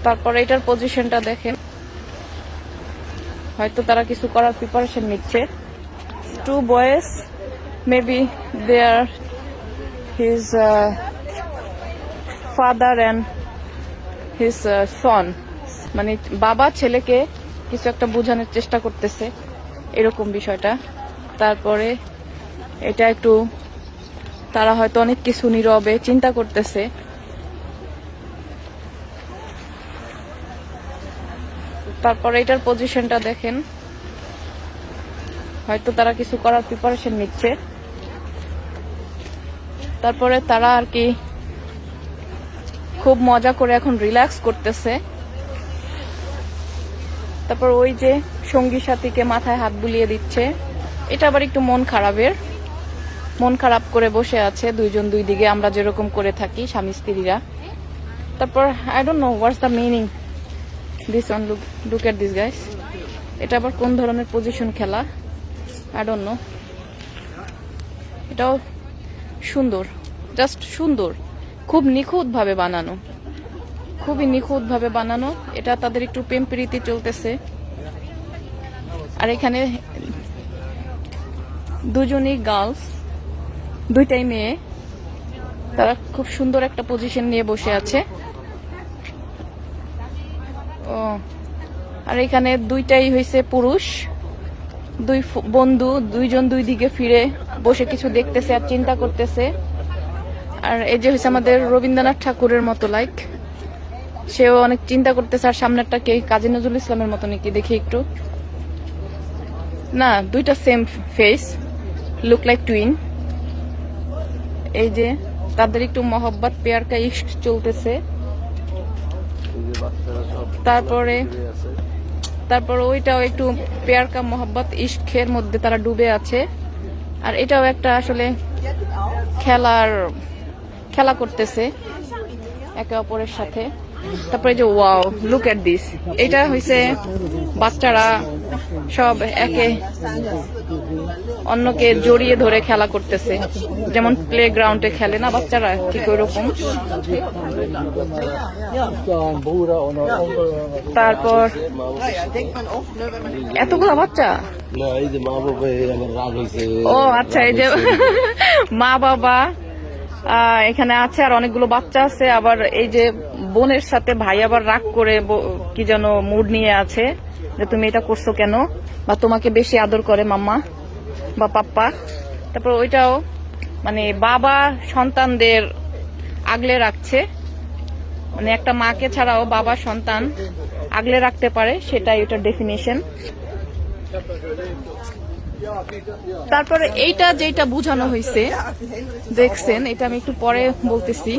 তারপরে এটার পজিশনটা দেখেন, হয়তো তারা কিছু করার প্রিপারেশন নিচ্ছে। Two boys, maybe they are his father and his son, মানে বাবা ছেলেকে কিছু একটা বোঝানোর চেষ্টা করতেছে, এরকম বিষয়টা। তারপরে এটা একটু তারা হয়তো অনেক কিছু নীরবে চিন্তা করতেছে। তারপরে এটার পজিশনটা দেখেন, হয়তো তারা কিছু করার প্রিপারেশন নিচ্ছে। তারপরে তারা আর কি খুব মজা করে এখন রিল্যাক্স করতেছে। তারপর ওই যে সঙ্গী সাথীকে মাথায় হাত বুলিয়ে দিচ্ছে, এটা আবার একটু মন খারাপ করে বসে আছে দুইজন দুই দিকে, আমরা যেরকম করে থাকি স্বামী স্ত্রীরা। তারপর I don't know what's the meaning this one, look at this guys. এটা আবার কোন ধরনের পজিশন খেলা, আই ডোন্ট নো। এটাও সুন্দর, জাস্ট সুন্দর, খুব নিখুঁত ভাবে বানানো, খুবই নিখুঁত ভাবে বানানো। এটা তাদের একটু প্রেম প্রীতি চলতেছে। আর এখানে দুজনই গার্লস, দুইটাই মেয়ে, তারা খুব সুন্দর একটা পজিশন নিয়ে বসে আছে। ও, আর এখানে দুইটাই হয়েছে পুরুষ, দুই বন্ধু, দুইজন দুই দিকে ফিরে বসে কিছু দেখতেছে আর চিন্তা করতেছে। আর এই যে হয়েছে আমাদের রবীন্দ্রনাথ ঠাকুরের মতো, লাইক সেও অনেক চিন্তা করতেছে। আর সামনেরটা কে, কাজী নজরুল ইসলামের মতো নাকি, দেখি একটু। না, দুইটা same face, look like twin. এই যে তাদের একটু মহব্বত পেয়ার কা ইশক চলতেছে। তারপর ওইটাও একটু পেয়ার কা মহব্বত ইশকের মধ্যে তারা ডুবে আছে। আর এটাও একটা আসলে খেলা করতেছে একে অপরের সাথে। তারপরে যে ওয়াও, লুক এট দিস, এটা হইছে বাচ্চারা সব একে অন্যকে জড়িয়ে ধরে খেলা করতেছে, যেমন প্লে গ্রাউন্ডে খেলে না বাচ্চারা, ঠিক ওইরকম। তারপর এতগুলো বাচ্চা, ও আচ্ছা, এই যে মা বাবা এখানে আছে আর অনেকগুলো বাচ্চা আছে। আবার এই যে বোনের সাথে ভাই আবার রাগ করে কি যেন মুড নিয়ে আছে, যে তুমি এটা করছো কেন, বা তোমাকে বেশি আদর করে মাম্মা বা পাপ্পা। তারপর ওইটাও মানে বাবা সন্তানদের আগলে রাখছে, মানে একটা মাকে ছাড়াও বাবা সন্তান আগলে রাখতে পারে, সেটাই ওটার ডেফিনিশন। তারপরে এইটা যেটা বোঝানো হয়েছে দেখছেন, এটা আমি একটু পরে বলতেছি।